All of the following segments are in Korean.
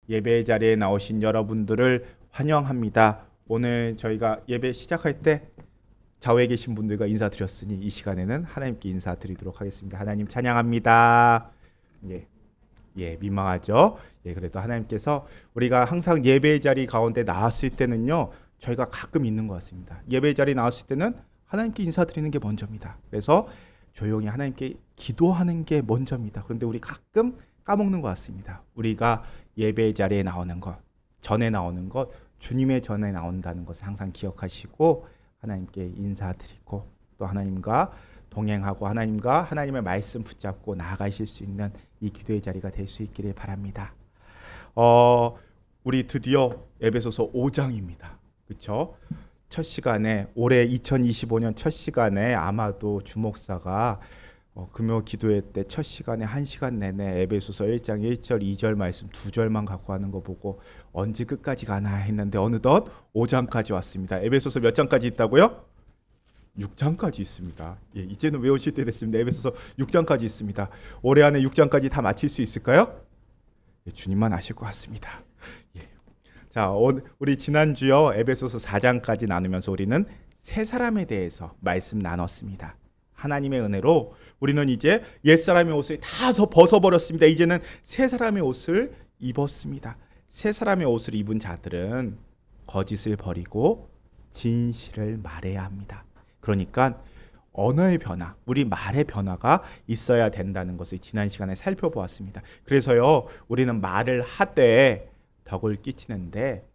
예배 자리에 나오신 여러분들을 환영합니다. 오늘 저희가 예배 시작할 때 좌우에 계신 분들과 인사드렸으니 이 시간에는 하나님께 인사드리도록 하겠습니다. 하나님 찬양합니다. 예, 민망하죠? 그래도 하나님께서 우리가 항상 예배 자리 가운데 나왔을 때는요, 저희가 가끔 있는 것 같습니다. 예배 자리 나왔을 때는 하나님께 인사드리는 게 먼저입니다. 그래서 조용히 하나님께 기도하는 게 먼저입니다. 그런데 우리 가끔 까먹는 것 같습니다. 우리가 예배 자리에 나오는 것, 전에 나오는 것, 주님의 전에 나온다는 것을 항상 기억하시고 하나님께 인사드리고 또 하나님과 동행하고 하나님과 하나님의 말씀 붙잡고 나아가실 수 있는 이 기도의 자리가 될 수 있기를 바랍니다. 우리 드디어 에베소서 5장입니다. 그렇죠? 첫 시간에 올해 2025년 첫 시간에 아마도 주목사가 금요 기도회 때 첫 시간에 1시간 내내 에베소서 1장 1절 2절 말씀 2절만 갖고 하는 거 보고 언제 끝까지 가나 했는데 어느덧 5장까지 왔습니다. 에베소서 몇 장까지 있다고요? 6장까지 있습니다. 이제는 외우실 때 됐습니다. 에베소서 6장까지 있습니다. 올해 안에 6장까지 다 마칠 수 있을까요? 주님만 아실 것 같습니다. 자, 우리 지난주요 에베소서 4장까지 나누면서 우리는 새 사람에 대해서 말씀 나눴습니다. 하나님의 은혜로 우리는 이제 옛사람의 옷을 다 벗어버렸습니다. 이제는 새 사람의 옷을 입었습니다. 새 사람의 옷을 입은 자들은 거짓을 버리고 진실을 말해야 합니다. 그러니까 언어의 변화, 우리 말의 변화가 있어야 된다는 것을 지난 시간에 살펴보았습니다. 그래서요, 우리는 말을 하되 덕을 끼치는데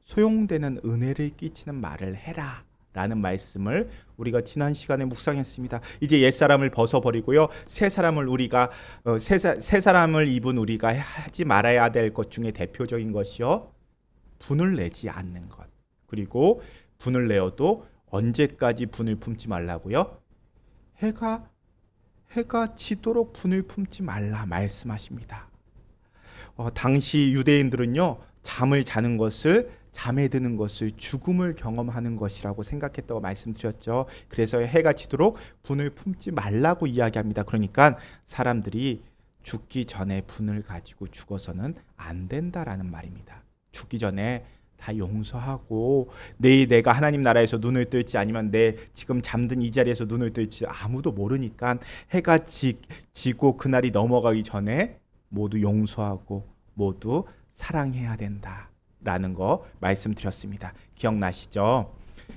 소용되는 은혜를 끼치는 말을 해라 라는 말씀을 우리가 지난 시간에 묵상했습니다. 이제 옛사람을 벗어버리고요, 새 사람을 우리가 새 사람을 입은 우리가 하지 말아야 될 것 중에 대표적인 것이요, 분을 내지 않는 것. 그리고 분을 내어도 언제까지 분을 품지 말라고요? 해가 지도록 분을 품지 말라 말씀하십니다. 당시 유대인들은요, 잠을 자는 것을, 잠에 드는 것을 죽음을 경험하는 것이라고 생각했다고 말씀드렸죠. 그래서 해가 지도록 분을 품지 말라고 이야기합니다. 그러니까 사람들이 죽기 전에 분을 가지고 죽어서는 안 된다라는 말입니다. 죽기 전에 다 용서하고 내가 하나님 나라에서 눈을 뜰지 아니면 내 지금 잠든 이 자리에서 눈을 뜰지 아무도 모르니까 해가 지고 그날이 넘어가기 전에 모두 용서하고 모두 사랑해야 된다라는 거 말씀드렸습니다. 기억나시죠?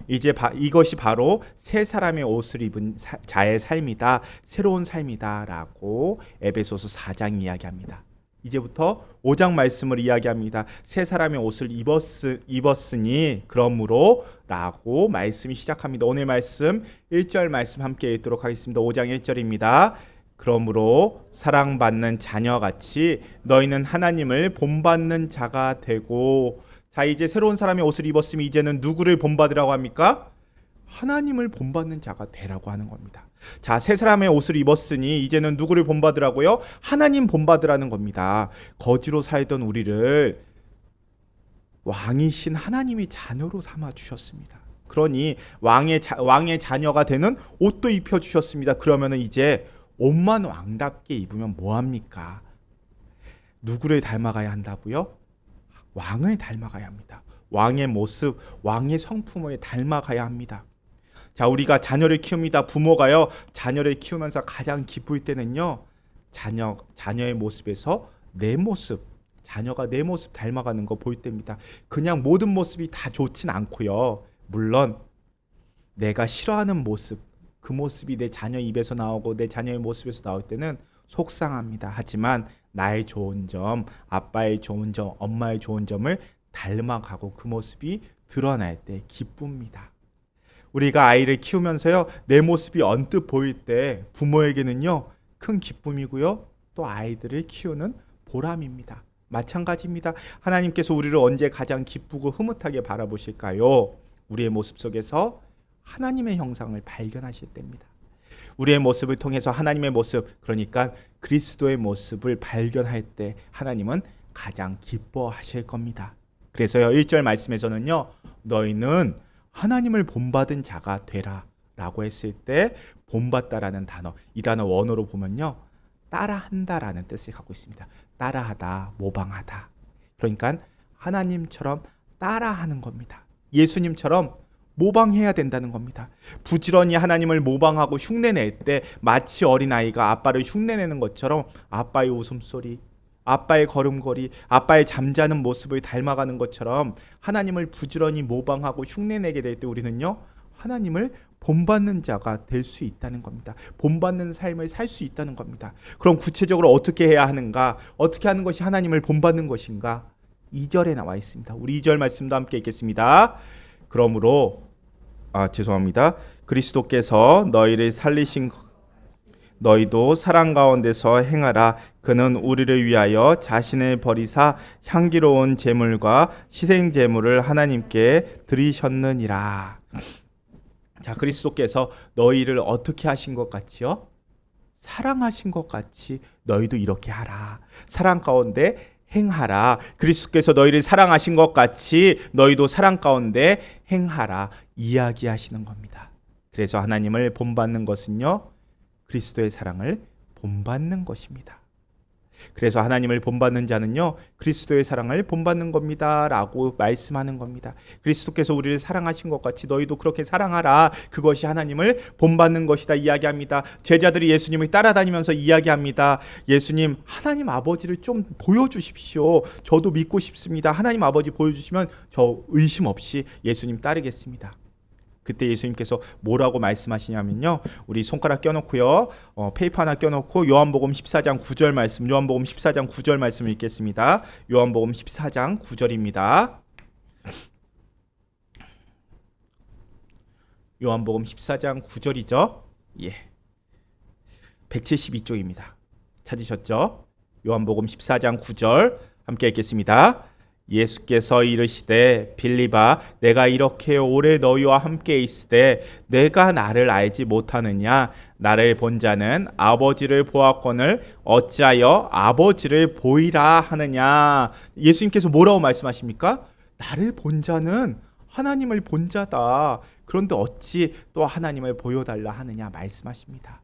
이제 이것이 바로 새 사람의 옷을 입은 자의 삶이다, 새로운 삶이다라고 에베소서 4장 이야기합니다. 이제부터 5장 말씀을 이야기합니다. 새 사람의 옷을 입었으니 그러므로 라고 말씀이 시작합니다. 오늘 말씀 1절 말씀 함께 읽도록 하겠습니다. 5장 1절입니다. 그러므로 사랑받는 자녀같이 너희는 하나님을 본받는 자가 되고. 자, 이제 새로운 사람의 옷을 입었으면 이제는 누구를 본받으라고 합니까? 하나님을 본받는 자가 되라고 하는 겁니다. 자, 새 사람의 옷을 입었으니 이제는 누구를 본받으라고요? 하나님 본받으라는 겁니다. 거지로 살던 우리를 왕이신 하나님이 자녀로 삼아 주셨습니다. 그러니 왕의 자녀가 되는 옷도 입혀 주셨습니다. 그러면은 이제 옷만 왕답게 입으면 뭐합니까? 누구를 닮아가야 한다고요? 왕을 닮아가야 합니다. 왕의 모습, 왕의 성품을 닮아가야 합니다. 자, 우리가 자녀를 키웁니다. 부모가요, 자녀를 키우면서 가장 기쁠 때는요, 자녀의 모습에서 내 모습, 자녀가 내 모습 닮아가는 거 볼 때입니다. 그냥 모든 모습이 다 좋진 않고요, 물론 내가 싫어하는 모습, 그 모습이 내 자녀 입에서 나오고 내 자녀의 모습에서 나올 때는 속상합니다. 하지만 나의 좋은 점, 아빠의 좋은 점, 엄마의 좋은 점을 닮아가고 그 모습이 드러날 때 기쁩니다. 우리가 아이를 키우면서요, 내 모습이 언뜻 보일 때 부모에게는요, 큰 기쁨이고요, 또 아이들을 키우는 보람입니다. 마찬가지입니다. 하나님께서 우리를 언제 가장 기쁘고 흐뭇하게 바라보실까요? 우리의 모습 속에서 하나님의 형상을 발견하실 때입니다. 우리의 모습을 통해서 하나님의 모습, 그러니까 그리스도의 모습을 발견할 때 하나님은 가장 기뻐하실 겁니다. 그래서요, 1절 말씀에서는요, 너희는 하나님을 본받은 자가 되라 라고 했을 때 본받다라는 단어, 이 단어 원어로 보면요, 따라한다라는 뜻을 갖고 있습니다. 따라하다, 모방하다. 그러니까 하나님처럼 따라하는 겁니다. 예수님처럼 모방해야 된다는 겁니다. 부지런히 하나님을 모방하고 흉내낼 때 마치 어린아이가 아빠를 흉내내는 것처럼 아빠의 웃음소리, 아빠의 걸음걸이, 아빠의 잠자는 모습을 닮아가는 것처럼 하나님을 부지런히 모방하고 흉내내게 될 때 우리는요, 하나님을 본받는 자가 될 수 있다는 겁니다. 본받는 삶을 살 수 있다는 겁니다. 그럼 구체적으로 어떻게 해야 하는가? 어떻게 하는 것이 하나님을 본받는 것인가? 2절에 나와 있습니다. 우리 2절 말씀도 함께 읽겠습니다. 그러므로 죄송합니다. 그리스도께서 너희를 살리신 너희도 사랑 가운데서 행하라. 그는 우리를 위하여 자신을 버리사 향기로운 제물과 희생 제물을 하나님께 드리셨느니라. 자, 그리스도께서 너희를 어떻게 하신 것 같이요? 사랑하신 것 같이 너희도 이렇게 하라. 사랑 가운데 행하라. 그리스도께서 너희를 사랑하신 것 같이 너희도 사랑 가운데 행하라. 이야기하시는 겁니다. 그래서 하나님을 본받는 것은요, 그리스도의 사랑을 본받는 것입니다. 그래서 하나님을 본받는 자는요, 그리스도의 사랑을 본받는 겁니다 라고 말씀하는 겁니다. 그리스도께서 우리를 사랑하신 것 같이 너희도 그렇게 사랑하라. 그것이 하나님을 본받는 것이다 이야기합니다. 제자들이 예수님을 따라다니면서 이야기합니다. 예수님, 하나님 아버지를 좀 보여주십시오. 저도 믿고 싶습니다. 하나님 아버지 보여주시면 저 의심 없이 예수님 따르겠습니다. 그때 예수님께서 뭐라고 말씀하시냐면요, 우리 손가락 껴놓고요, 페이퍼 하나 껴놓고 요한복음 14장 9절 말씀, 요한복음 14장 9절 말씀을 읽겠습니다. 요한복음 14장 9절입니다. 요한복음 14장 9절이죠. 예, 172쪽입니다. 찾으셨죠? 요한복음 14장 9절 함께 읽겠습니다. 예수께서 이르시되 빌립아, 내가 이렇게 오래 너희와 함께 있으되 내가 나를 알지 못하느냐? 나를 본 자는 아버지를 보았거늘 어찌하여 아버지를 보이라 하느냐? 예수님께서 뭐라고 말씀하십니까? 나를 본 자는 하나님을 본 자다. 그런데 어찌 또 하나님을 보여달라 하느냐 말씀하십니다.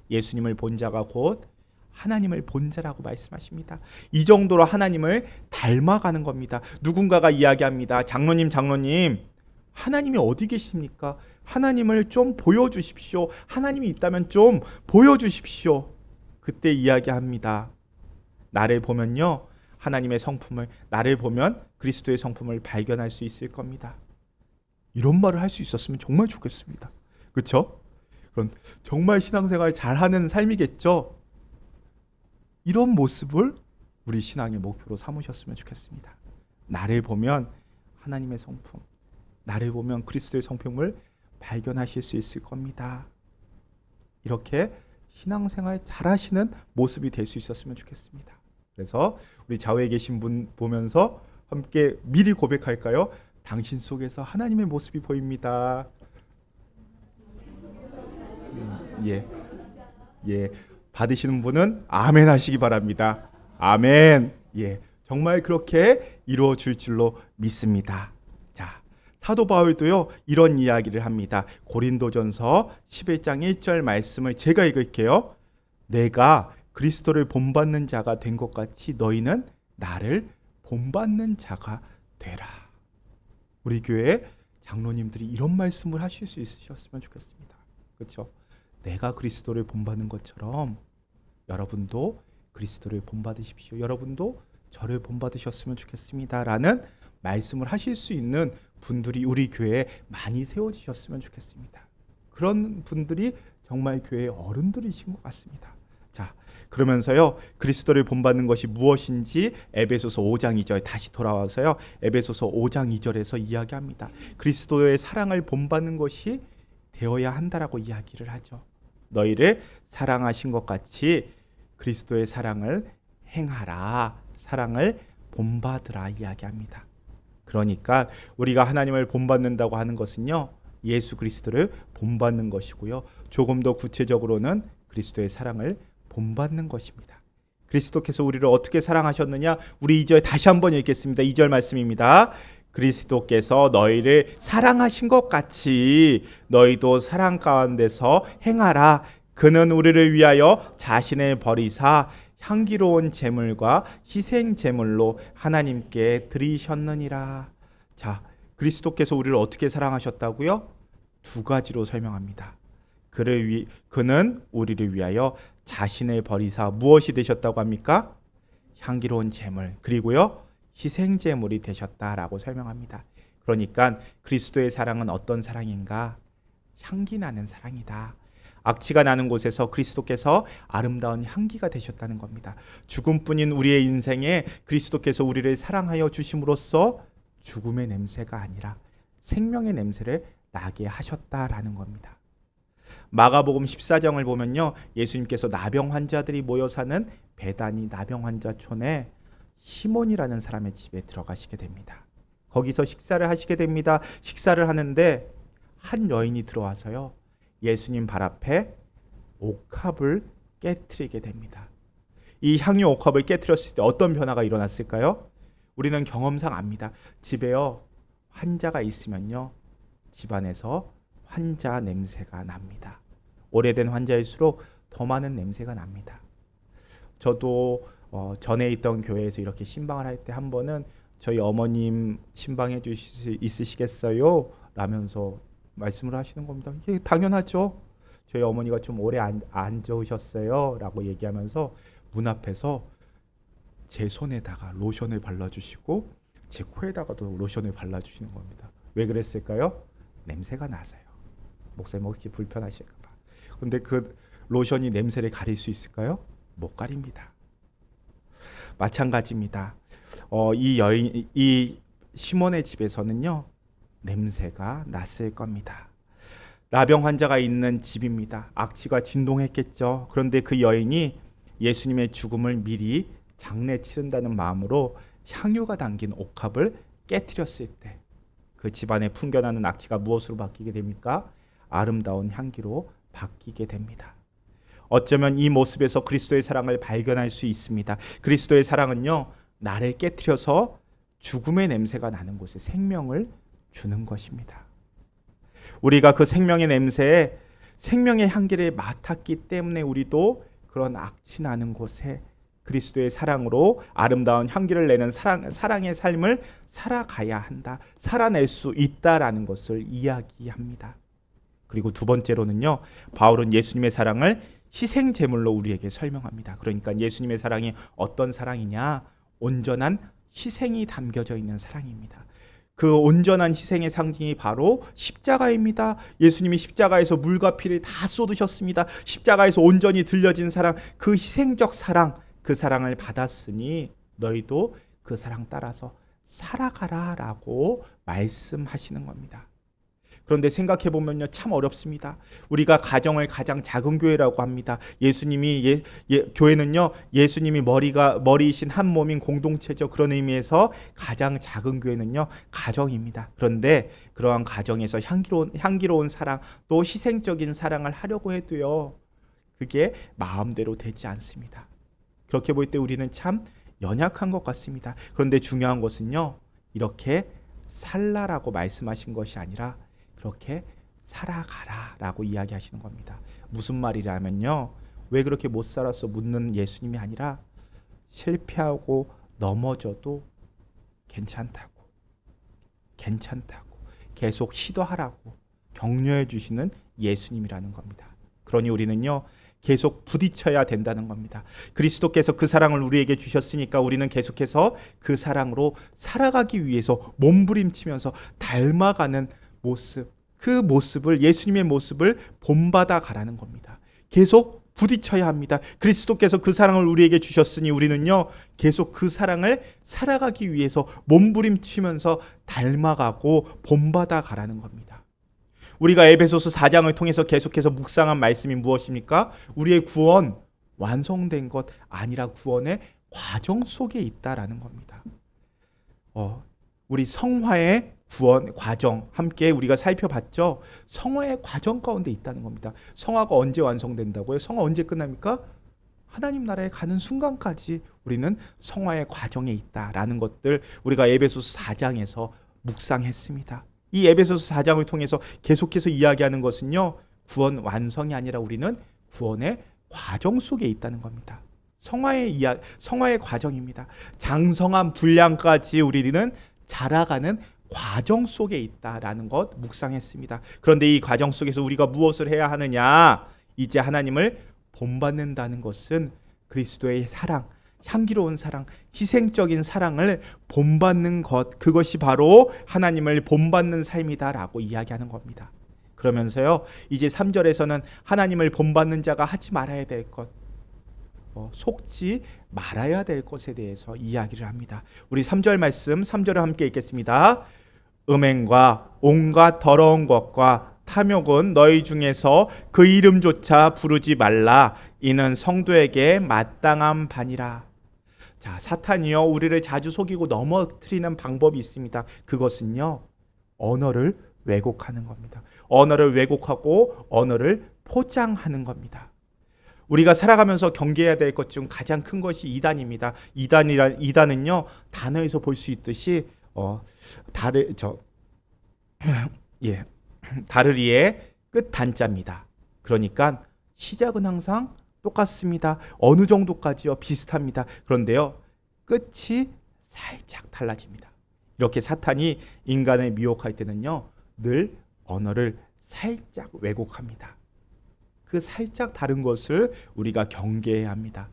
예수님을 본 자가 곧 하나님을 본 자라고 말씀하십니다. 이 정도로 하나님을 닮아가는 겁니다. 누군가가 이야기합니다. 장로님, 하나님이 어디 계십니까? 하나님을 좀 보여주십시오. 하나님이 있다면 좀 보여주십시오. 그때 이야기합니다. 나를 보면요, 하나님의 성품을, 나를 보면 그리스도의 성품을 발견할 수 있을 겁니다. 이런 말을 할 수 있었으면 정말 좋겠습니다. 그렇죠? 그런 정말 신앙생활 잘하는 삶이겠죠. 이런 모습을 우리 신앙의 목표로 삼으셨으면 좋겠습니다. 나를 보면 하나님의 성품, 나를 보면 그리스도의 성품을 발견하실 수 있을 겁니다. 이렇게 신앙생활 잘하시는 모습이 될 수 있었으면 좋겠습니다. 그래서 우리 좌우에 계신 분 보면서 함께 미리 고백할까요? 당신 속에서 하나님의 모습이 보입니다. 예. 받으시는 분은 아멘 하시기 바랍니다. 아멘. 예. 정말 그렇게 이루어질 줄로 믿습니다. 자, 사도 바울도요, 이런 이야기를 합니다. 고린도전서 11장 1절 말씀을 제가 읽을게요. 내가 그리스도를 본받는 자가 된 것 같이 너희는 나를 본받는 자가 되라. 우리 교회 장로님들이 이런 말씀을 하실 수 있으셨으면 좋겠습니다. 그렇죠? 내가 그리스도를 본받는 것처럼 여러분도 그리스도를 본받으십시오. 여러분도 저를 본받으셨으면 좋겠습니다. 라는 말씀을 하실 수 있는 분들이 우리 교회에 많이 세워지셨으면 좋겠습니다. 그런 분들이 정말 교회의 어른들이신 것 같습니다. 자, 그러면서요, 그리스도를 본받는 것이 무엇인지 에베소서 5장 2절 다시 돌아와서요, 에베소서 5장 2절에서 이야기합니다. 그리스도의 사랑을 본받는 것이 되어야 한다라고 이야기를 하죠. 너희를 사랑하신 것 같이 그리스도의 사랑을 행하라, 사랑을 본받으라 이야기합니다. 그러니까 우리가 하나님을 본받는다고 하는 것은요, 예수 그리스도를 본받는 것이고요, 조금 더 구체적으로는 그리스도의 사랑을 본받는 것입니다. 그리스도께서 우리를 어떻게 사랑하셨느냐? 우리 2절 다시 한번 읽겠습니다. 2절 말씀입니다. 그리스도께서 너희를 사랑하신 것 같이 너희도 사랑 가운데서 행하라. 그는 우리를 위하여 자신을 버리사 향기로운 제물과 희생 제물로 하나님께 드리셨느니라. 자, 그리스도께서 우리를 어떻게 사랑하셨다고요? 두 가지로 설명합니다. 그는 우리를 위하여 자신을 버리사 무엇이 되셨다고 합니까? 향기로운 제물, 그리고요 희생 제물이 되셨다라고 설명합니다. 그러니까 그리스도의 사랑은 어떤 사랑인가? 향기 나는 사랑이다. 악취가 나는 곳에서 그리스도께서 아름다운 향기가 되셨다는 겁니다. 죽음뿐인 우리의 인생에 그리스도께서 우리를 사랑하여 주심으로써 죽음의 냄새가 아니라 생명의 냄새를 나게 하셨다라는 겁니다. 마가복음 14장을 보면요, 예수님께서 나병 환자들이 모여 사는 베다니 나병 환자촌에 시몬이라는 사람의 집에 들어가시게 됩니다. 거기서 식사를 하시게 됩니다. 식사를 하는데 한 여인이 들어와서요, 예수님 발 앞에 옥합을 깨트리게 됩니다. 이 향유 옥합을 깨트렸을 때 어떤 변화가 일어났을까요? 우리는 경험상 압니다. 집에요 환자가 있으면요 집안에서 환자 냄새가 납니다. 오래된 환자일수록 더 많은 냄새가 납니다. 저도 전에 있던 교회에서 이렇게 신방을 할 때 한 번은 저희 어머님 신방해 주실 수 있으시겠어요? 라면서 말씀을 하시는 겁니다. 이게 당연하죠. 저희 어머니가 좀 오래 안 좋으셨어요 라고 얘기하면서 문 앞에서 제 손에다가 로션을 발라주시고 제 코에다가도 로션을 발라주시는 겁니다. 왜 그랬을까요? 냄새가 나서요. 목사님 혹시 불편하실까 봐. 근데 그 로션이 냄새를 가릴 수 있을까요? 못 가립니다. 마찬가지입니다. 이 시몬의 집에서는요 냄새가 났을 겁니다. 나병 환자가 있는 집입니다. 악취가 진동했겠죠. 그런데 그 여인이 예수님의 죽음을 미리 장례 치른다는 마음으로 향유가 담긴 옥합을 깨트렸을 때 그 집안에 풍겨나는 악취가 무엇으로 바뀌게 됩니까? 아름다운 향기로 바뀌게 됩니다. 어쩌면 이 모습에서 그리스도의 사랑을 발견할 수 있습니다. 그리스도의 사랑은요, 나를 깨트려서 죽음의 냄새가 나는 곳에 생명을 주는 것입니다. 우리가 그 생명의 냄새에 생명의 향기를 맡았기 때문에 우리도 그런 악취 나는 곳에 그리스도의 사랑으로 아름다운 향기를 내는 사랑의 삶을 살아가야 한다, 살아낼 수 있다라는 것을 이야기합니다. 그리고 두 번째로는요, 바울은 예수님의 사랑을 희생 제물로 우리에게 설명합니다. 그러니까 예수님의 사랑이 어떤 사랑이냐? 온전한 희생이 담겨져 있는 사랑입니다. 그 온전한 희생의 상징이 바로 십자가입니다. 예수님이 십자가에서 물과 피를 다 쏟으셨습니다. 십자가에서 온전히 들려진 사랑, 그 희생적 사랑, 그 사랑을 받았으니 너희도 그 사랑 따라서 살아가라 라고 말씀하시는 겁니다. 그런데 생각해 보면요, 참 어렵습니다. 우리가 가정을 가장 작은 교회라고 합니다. 예수님이 교회는요, 예수님이 머리이신 한 몸인 공동체죠. 그런 의미에서 가장 작은 교회는요, 가정입니다. 그런데 그러한 가정에서 향기로운 사랑, 또 희생적인 사랑을 하려고 해도요, 그게 마음대로 되지 않습니다. 그렇게 볼 때 우리는 참 연약한 것 같습니다. 그런데 중요한 것은요, 이렇게 살라라고 말씀하신 것이 아니라 그렇게 살아가라라고 이야기하시는 겁니다. 무슨 말이라면요, 왜 그렇게 못 살았어 묻는 예수님이 아니라 실패하고 넘어져도 괜찮다고 계속 시도하라고 격려해 주시는 예수님이라는 겁니다. 그러니 우리는요, 계속 부딪혀야 된다는 겁니다. 그리스도께서 그 사랑을 우리에게 주셨으니까 우리는 계속해서 그 사랑으로 살아가기 위해서 몸부림치면서 닮아가는 모습, 그 모습을, 예수님의 모습을 본받아 가라는 겁니다. 계속 부딪혀야 합니다. 그리스도께서 그 사랑을 우리에게 주셨으니 우리는요, 계속 그 사랑을 살아가기 위해서 몸부림치면서 닮아가고 본받아 가라는 겁니다. 우리가 에베소서 4장을 통해서 계속해서 묵상한 말씀이 무엇입니까? 우리의 구원 완성된 것 아니라 구원의 과정 속에 있다라는 겁니다. 우리 성화의 구원 과정 함께 우리가 살펴봤죠. 성화의 과정 가운데 있다는 겁니다. 성화가 언제 완성된다고요? 성화 언제 끝납니까? 하나님 나라에 가는 순간까지 우리는 성화의 과정에 있다라는 것들 우리가 에베소서 4장에서 묵상했습니다. 이 에베소서 4장을 통해서 계속해서 이야기하는 것은요, 구원 완성이 아니라 우리는 구원의 과정 속에 있다는 겁니다. 성화의 과정입니다. 장성한 분량까지 우리는 자라가는 과정 속에 있다라는 것 묵상했습니다. 그런데 이 과정 속에서 우리가 무엇을 해야 하느냐? 이제 하나님을 본받는다는 것은 그리스도의 사랑, 향기로운 사랑, 희생적인 사랑을 본받는 것, 그것이 바로 하나님을 본받는 삶이다라고 이야기하는 겁니다. 그러면서요, 이제 3절에서는 하나님을 본받는 자가 하지 말아야 될 것, 속지 말아야 될 것에 대해서 이야기를 합니다. 우리 3절 말씀, 3절을 함께 읽겠습니다. 음행과 온갖 더러운 것과 탐욕은 너희 중에서 그 이름조차 부르지 말라. 이는 성도에게 마땅한 바니라. 자, 사탄이요, 우리를 자주 속이고 넘어뜨리는 방법이 있습니다. 그것은요, 언어를 왜곡하는 겁니다. 언어를 왜곡하고 언어를 포장하는 겁니다. 우리가 살아가면서 경계해야 될 것 중 가장 큰 것이 이단입니다. 이단은요, 단어에서 볼 수 있듯이 다르리의 끝 단자입니다. 그러니까 시작은 항상 똑같습니다. 어느 정도까지요? 비슷합니다. 그런데요, 끝이 살짝 달라집니다. 이렇게 사탄이 인간을 미혹할 때는요, 늘 언어를 살짝 왜곡합니다. 그 살짝 다른 것을 우리가 경계해야 합니다.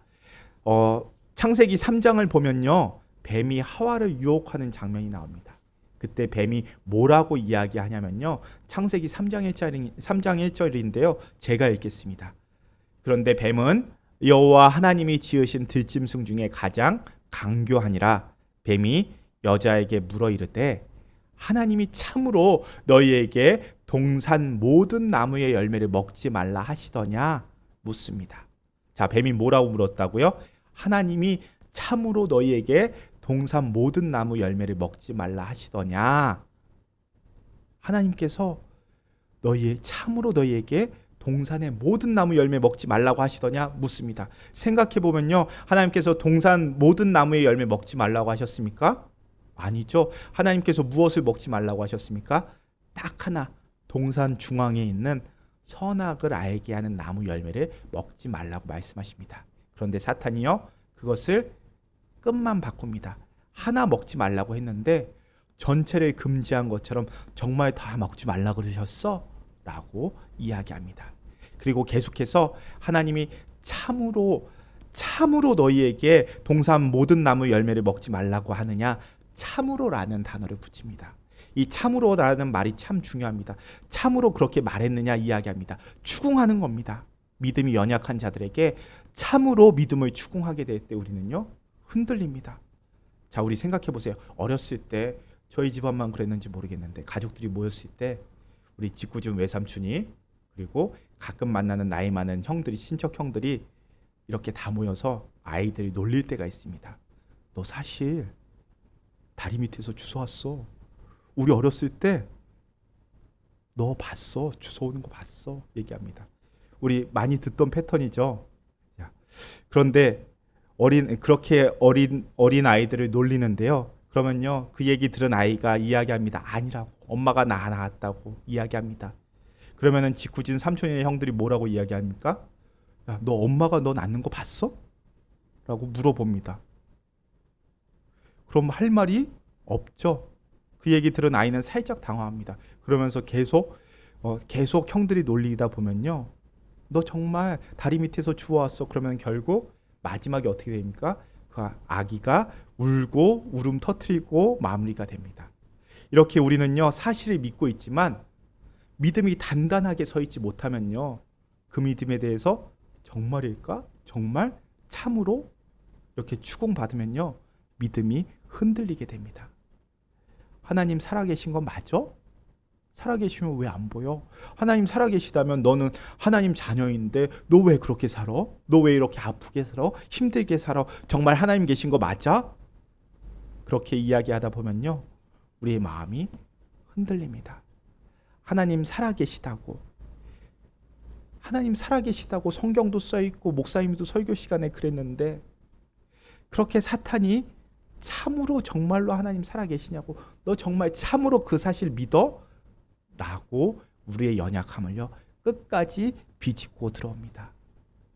창세기 3장을 보면요, 뱀이 하와를 유혹하는 장면이 나옵니다. 그때 뱀이 뭐라고 이야기하냐면요, 창세기 3장 1절인데요. 제가 읽겠습니다. 그런데 뱀은 여호와 하나님이 지으신 들짐승 중에 가장 강교하니라. 뱀이 여자에게 물어 이르되 하나님이 참으로 너희에게 동산 모든 나무의 열매를 먹지 말라 하시더냐 묻습니다. 자, 뱀이 뭐라고 물었다고요? 하나님이 참으로 너희에게 동산 모든 나무 열매를 먹지 말라 하시더냐. 하나님께서 참으로 너희에게 동산의 모든 나무 열매 먹지 말라고 하시더냐 묻습니다. 생각해 보면요, 하나님께서 동산 모든 나무의 열매 먹지 말라고 하셨습니까? 아니죠. 하나님께서 무엇을 먹지 말라고 하셨습니까? 딱 하나, 동산 중앙에 있는 선악을 알게 하는 나무 열매를 먹지 말라고 말씀하십니다. 그런데 사탄이요, 그것을 끝만 바꿉니다. 하나 먹지 말라고 했는데 전체를 금지한 것처럼 정말 다 먹지 말라고 그러셨어? 라고 이야기합니다. 그리고 계속해서 하나님이 참으로 너희에게 동산 모든 나무 열매를 먹지 말라고 하느냐, 참으로라는 단어를 붙입니다. 이 참으로라는 말이 참 중요합니다. 참으로 그렇게 말했느냐 이야기합니다. 추궁하는 겁니다. 믿음이 연약한 자들에게 참으로 믿음을 추궁하게 될 때 우리는요, 흔들립니다. 자, 우리 생각해 보세요. 어렸을 때 저희 집안만 그랬는지 모르겠는데 가족들이 모였을 때 우리 직구준 외삼촌이 그리고 가끔 만나는 나이 많은 형들이, 친척 형들이 이렇게 다 모여서 아이들이 놀릴 때가 있습니다. 너 사실 다리 밑에서 주워왔어. 우리 어렸을 때 너 봤어. 주워오는 거 봤어. 얘기합니다. 우리 많이 듣던 패턴이죠. 그런데 그렇게 어린 아이들을 놀리는데요. 그러면요, 그 얘기 들은 아이가 이야기합니다. 아니라고. 엄마가 낳았다고 이야기합니다. 그러면은 직구진 삼촌의 형들이 뭐라고 이야기합니까? 야, 너 엄마가 너 낳는 거 봤어? 라고 물어봅니다. 그럼 할 말이 없죠. 그 얘기 들은 아이는 살짝 당황합니다. 그러면서 계속 형들이 놀리다 보면요, 너 정말 다리 밑에서 주워왔어. 그러면 결국 마지막에 어떻게 됩니까? 그 아기가 울고 울음 터뜨리고 마무리가 됩니다. 이렇게 우리는요, 사실을 믿고 있지만 믿음이 단단하게 서 있지 못하면요, 그 믿음에 대해서 정말일까? 정말? 참으로? 이렇게 추궁받으면요, 믿음이 흔들리게 됩니다. 하나님 살아계신 건 맞아? 살아계시면 왜 안 보여? 하나님 살아계시다면 너는 하나님 자녀인데 너 왜 그렇게 살아? 너 왜 이렇게 아프게 살아? 힘들게 살아? 정말 하나님 계신 거 맞아? 그렇게 이야기하다 보면요, 우리의 마음이 흔들립니다. 하나님 살아계시다고 성경도 써있고 목사님도 설교 시간에 그랬는데 그렇게 사탄이 참으로 정말로 하나님 살아계시냐고, 너 정말 참으로 그 사실 믿어? 라고 우리의 연약함을요, 끝까지 비집고 들어옵니다.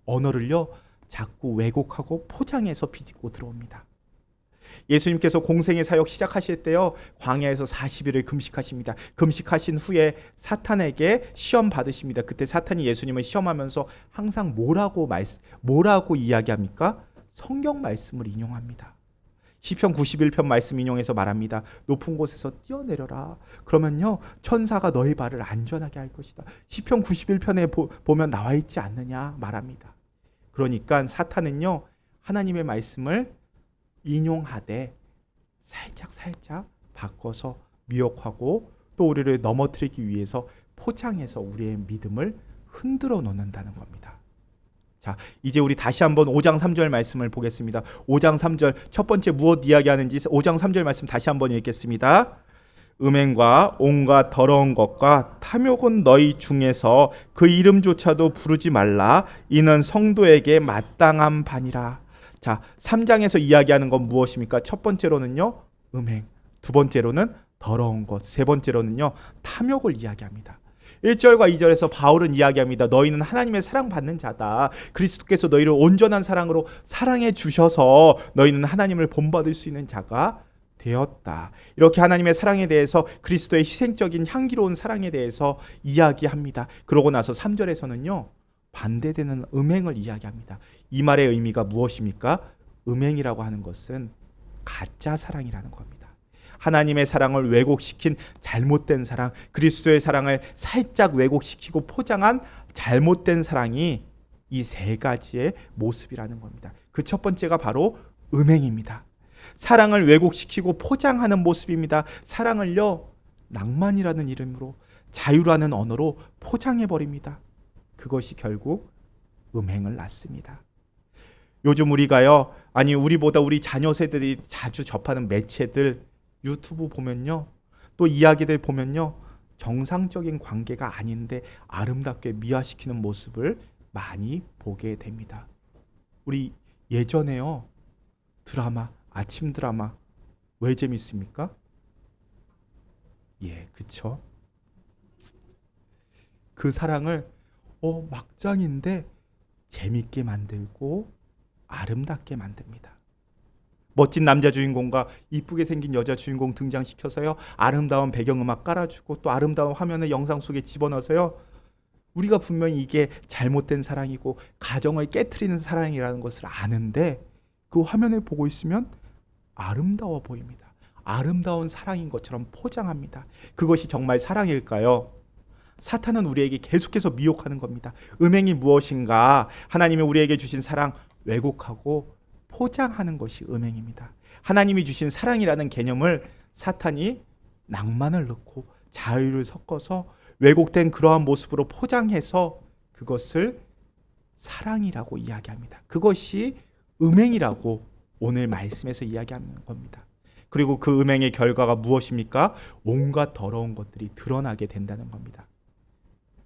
언어를요, 자꾸 왜곡하고 포장해서 비집고 들어옵니다. 예수님께서 공생의 사역 시작하실 때요, 광야에서 40일을 금식하십니다. 금식하신 후에 사탄에게 시험 받으십니다. 그때 사탄이 예수님을 시험하면서 항상 뭐라고 이야기합니까? 성경 말씀을 인용합니다. 시편 91편 말씀 인용해서 말합니다. 높은 곳에서 뛰어내려라. 그러면요, 천사가 너희 발을 안전하게 할 것이다. 시편 91편에 보면 나와 있지 않느냐 말합니다. 그러니까 사탄은요, 하나님의 말씀을 인용하되 살짝 바꿔서 미혹하고 또 우리를 넘어뜨리기 위해서 포장해서 우리의 믿음을 흔들어 놓는다는 겁니다. 자, 이제 우리 다시 한번 5장 3절 말씀을 보겠습니다. 5장 3절 첫 번째 무엇 이야기하는지 5장 3절 말씀 다시 한번 읽겠습니다. 음행과 온갖 더러운 것과 탐욕은 너희 중에서 그 이름조차도 부르지 말라. 이는 성도에게 마땅한 반이라. 자, 3장에서 이야기하는 건 무엇입니까? 첫 번째로는요, 음행. 두 번째로는 더러운 것. 세 번째로는요, 탐욕을 이야기합니다. 1절과 2절에서 바울은 이야기합니다. 너희는 하나님의 사랑받는 자다. 그리스도께서 너희를 온전한 사랑으로 사랑해 주셔서 너희는 하나님을 본받을 수 있는 자가 되었다. 이렇게 하나님의 사랑에 대해서, 그리스도의 희생적인 향기로운 사랑에 대해서 이야기합니다. 그러고 나서 3절에서는요, 반대되는 음행을 이야기합니다. 이 말의 의미가 무엇입니까? 음행이라고 하는 것은 가짜 사랑이라는 겁니다. 하나님의 사랑을 왜곡시킨 잘못된 사랑, 그리스도의 사랑을 살짝 왜곡시키고 포장한 잘못된 사랑이 이 세 가지의 모습이라는 겁니다. 그 첫 번째가 바로 음행입니다. 사랑을 왜곡시키고 포장하는 모습입니다. 사랑을요, 낭만이라는 이름으로, 자유라는 언어로 포장해버립니다. 그것이 결국 음행을 낳습니다. 요즘 우리가요, 아니 우리보다 우리 자녀 세들이 자주 접하는 매체들, 유튜브 보면요, 또 이야기들 보면요, 정상적인 관계가 아닌데 아름답게 미화시키는 모습을 많이 보게 됩니다. 우리 예전에요, 드라마, 아침 드라마 왜 재밌습니까? 예, 그쵸? 그 사랑을 막장인데 재밌게 만들고 아름답게 만듭니다. 멋진 남자 주인공과 이쁘게 생긴 여자 주인공 등장시켜서요, 아름다운 배경음악 깔아주고 또 아름다운 화면을 영상 속에 집어넣어서요, 우리가 분명히 이게 잘못된 사랑이고 가정을 깨트리는 사랑이라는 것을 아는데 그 화면을 보고 있으면 아름다워 보입니다. 아름다운 사랑인 것처럼 포장합니다. 그것이 정말 사랑일까요? 사탄은 우리에게 계속해서 미혹하는 겁니다. 음행이 무엇인가? 하나님이 우리에게 주신 사랑 왜곡하고 포장하는 것이 음행입니다. 하나님이 주신 사랑이라는 개념을 사탄이 낭만을 넣고 자유를 섞어서 왜곡된 그러한 모습으로 포장해서 그것을 사랑이라고 이야기합니다. 그것이 음행이라고 오늘 말씀에서 이야기하는 겁니다. 그리고 그 음행의 결과가 무엇입니까? 온갖 더러운 것들이 드러나게 된다는 겁니다.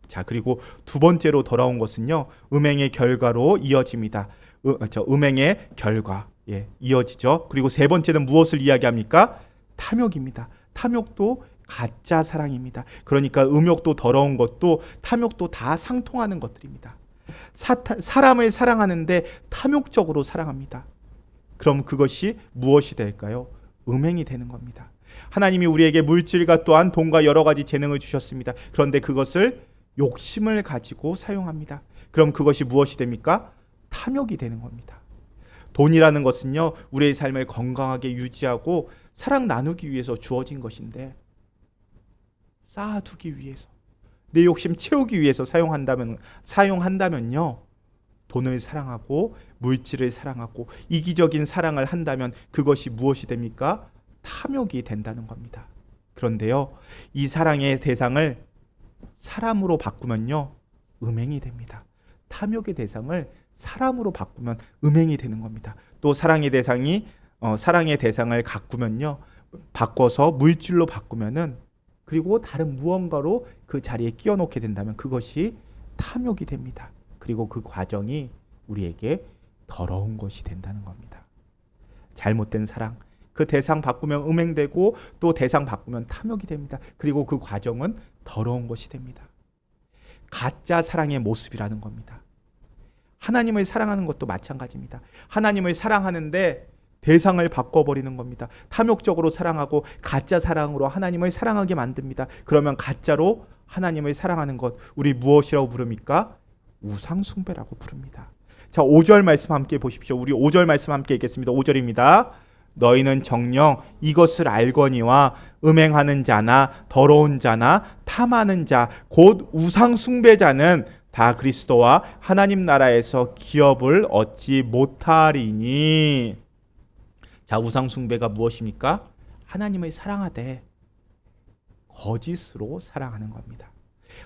자, 그리고 두 번째로 더러운 것은요, 음행의 결과로 이어집니다. 음행의 결과, 이어지죠. 그리고 세 번째는 무엇을 이야기합니까? 탐욕입니다. 탐욕도 가짜 사랑입니다. 그러니까 음욕도 더러운 것도 탐욕도 다 상통하는 것들입니다. 사람을 사랑하는데 탐욕적으로 사랑합니다. 그럼 그것이 무엇이 될까요? 음행이 되는 겁니다. 하나님이 우리에게 물질과 또한 돈과 여러 가지 재능을 주셨습니다. 그런데 그것을 욕심을 가지고 사용합니다. 그럼 그것이 무엇이 됩니까? 탐욕이 되는 겁니다. 돈이라는 것은요, 우리의 삶을 건강하게 유지하고 사랑 나누기 위해서 주어진 것인데 쌓아두기 위해서, 내 욕심 채우기 위해서 사용한다면요, 돈을 사랑하고 물질을 사랑하고 이기적인 사랑을 한다면 그것이 무엇이 됩니까? 탐욕이 된다는 겁니다. 그런데요, 이 사랑의 대상을 사람으로 바꾸면요, 음행이 됩니다. 탐욕의 대상을 사람으로 바꾸면 음행이 되는 겁니다. 또 사랑의 대상을 바꿔서 물질로 바꾸면은, 그리고 다른 무언가로 그 자리에 끼워 놓게 된다면 그것이 탐욕이 됩니다. 그리고 그 과정이 우리에게 더러운 것이 된다는 겁니다. 잘못된 사랑, 그 대상 바꾸면 음행되고 또 대상 바꾸면 탐욕이 됩니다. 그리고 그 과정은 더러운 것이 됩니다. 가짜 사랑의 모습이라는 겁니다. 하나님을 사랑하는 것도 마찬가지입니다. 하나님을 사랑하는데 대상을 바꿔버리는 겁니다. 탐욕적으로 사랑하고 가짜 사랑으로 하나님을 사랑하게 만듭니다. 그러면 가짜로 하나님을 사랑하는 것, 우리 무엇이라고 부릅니까? 우상숭배라고 부릅니다. 자, 5절 말씀 함께 보십시오. 우리 5절 말씀 함께 읽겠습니다. 5절입니다. 너희는 정녕 이것을 알거니와 음행하는 자나 더러운 자나 탐하는 자 곧 우상숭배자는 다 그리스도와 하나님 나라에서 기업을 얻지 못하리니. 자, 우상숭배가 무엇입니까? 하나님을 사랑하되 거짓으로 사랑하는 겁니다.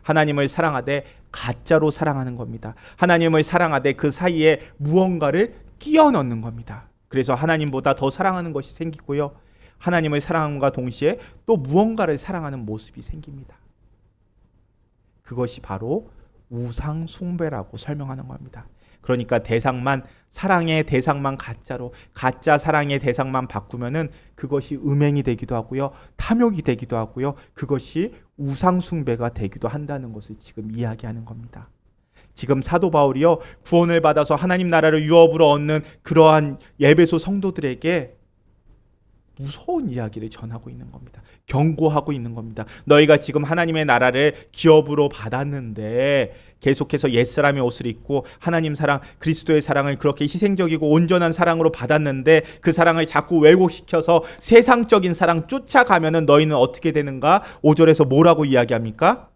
하나님을 사랑하되 가짜로 사랑하는 겁니다. 하나님을 사랑하되 그 사이에 무언가를 끼워 넣는 겁니다. 그래서 하나님보다 더 사랑하는 것이 생기고요. 하나님을 사랑함과 동시에 또 무언가를 사랑하는 모습이 생깁니다. 그것이 바로 우상 숭배라고 설명하는 겁니다. 그러니까 사랑의 대상만 가짜로, 가짜 사랑의 대상만 바꾸면은 그것이 음행이 되기도 하고요, 탐욕이 되기도 하고요, 그것이 우상 숭배가 되기도 한다는 것을 지금 이야기하는 겁니다. 지금 사도 바울이요, 구원을 받아서 하나님 나라를 유업으로 얻는 그러한 에베소 성도들에게 무서운 이야기를 전하고 있는 겁니다. 경고하고 있는 겁니다. 너희가 지금 하나님의 나라를 기업으로 받았는데 계속해서 옛사람의 옷을 입고 하나님 사랑, 그리스도의 사랑을 그렇게 희생적이고 온전한 사랑으로 받았는데 그 사랑을 자꾸 왜곡시켜서 세상적인 사랑 쫓아가면은 너희는 어떻게 되는가? 5절에서 뭐라고 이야기합니까?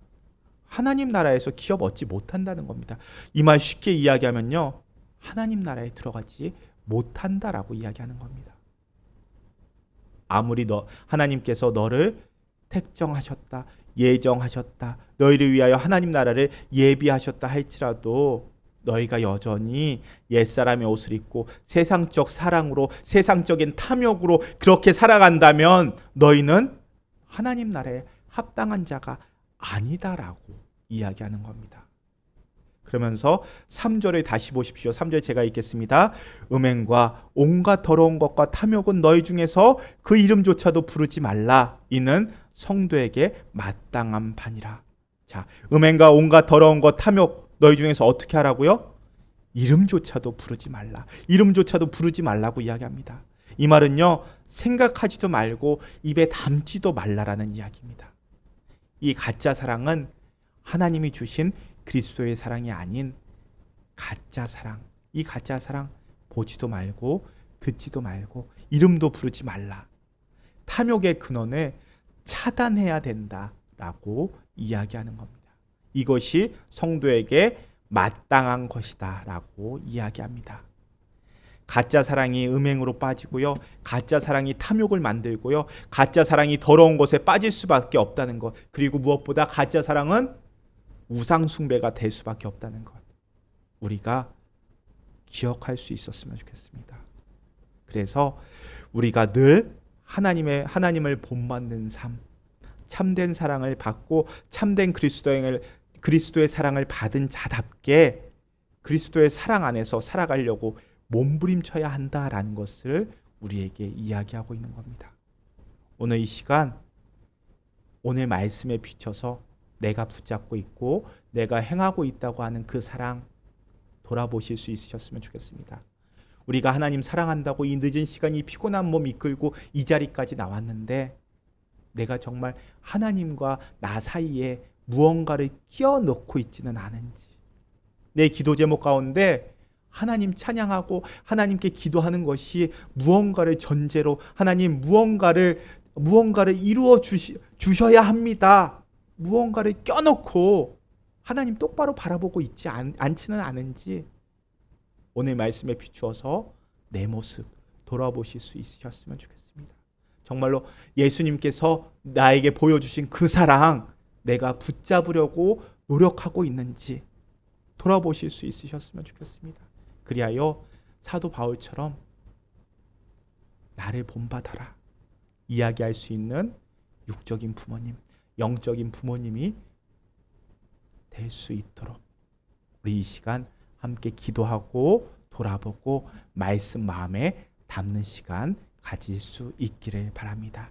하나님 나라에서 기업 얻지 못한다는 겁니다. 이 말 쉽게 이야기하면요, 하나님 나라에 들어가지 못한다라고 이야기하는 겁니다. 아무리 하나님께서 너를 택정하셨다, 예정하셨다, 너희를 위하여 하나님 나라를 예비하셨다 할지라도 너희가 여전히 옛사람의 옷을 입고 세상적 사랑으로, 세상적인 탐욕으로 그렇게 살아간다면 너희는 하나님 나라에 합당한 자가 아니다라고 이야기하는 겁니다. 그러면서 3절을 다시 보십시오. 3절 제가 읽겠습니다. 음행과 온갖 더러운 것과 탐욕은 너희 중에서 그 이름조차도 부르지 말라. 이는 성도에게 마땅한 바니라. 자, 음행과 온갖 더러운 것, 탐욕 너희 중에서 어떻게 하라고요? 이름조차도 부르지 말라. 이름조차도 부르지 말라고 이야기합니다. 이 말은요, 생각하지도 말고 입에 담지도 말라라는 이야기입니다. 이 가짜 사랑은 하나님이 주신 그리스도의 사랑이 아닌 가짜 사랑, 이 가짜 사랑 보지도 말고 듣지도 말고 이름도 부르지 말라. 탐욕의 근원을 차단해야 된다라고 이야기하는 겁니다. 이것이 성도에게 마땅한 것이다라고 이야기합니다. 가짜 사랑이 음행으로 빠지고요, 가짜 사랑이 탐욕을 만들고요, 가짜 사랑이 더러운 것에 빠질 수밖에 없다는 것, 그리고 무엇보다 가짜 사랑은 우상 숭배가 될 수밖에 없다는 것, 우리가 기억할 수 있었으면 좋겠습니다. 그래서 우리가 늘 하나님을 본받는 삶, 참된 사랑을 받고 참된 그리스도의 사랑을 받은 자답게 그리스도의 사랑 안에서 살아가려고 몸부림쳐야 한다라는 것을 우리에게 이야기하고 있는 겁니다. 오늘 이 시간, 오늘 말씀에 비춰서 내가 붙잡고 있고 내가 행하고 있다고 하는 그 사랑 돌아보실 수 있으셨으면 좋겠습니다. 우리가 하나님 사랑한다고 이 늦은 시간, 이 피곤한 몸 이끌고 이 자리까지 나왔는데 내가 정말 하나님과 나 사이에 무언가를 끼워 넣고 있지는 않은지, 내 기도 제목 가운데 하나님 찬양하고 하나님께 기도하는 것이 무언가를 전제로 하나님 무언가를 이루어 주셔야 합니다. 무언가를 껴놓고 하나님 똑바로 바라보고 있지 않지는 않은지 오늘 말씀에 비추어서 내 모습 돌아보실 수 있으셨으면 좋겠습니다. 정말로 예수님께서 나에게 보여주신 그 사랑 내가 붙잡으려고 노력하고 있는지 돌아보실 수 있으셨으면 좋겠습니다. 그리하여 사도 바울처럼 나를 본받아라 이야기할 수 있는 육적인 부모님, 영적인 부모님이 될 수 있도록 우리 이 시간 함께 기도하고 돌아보고 말씀 마음에 담는 시간 가질 수 있기를 바랍니다.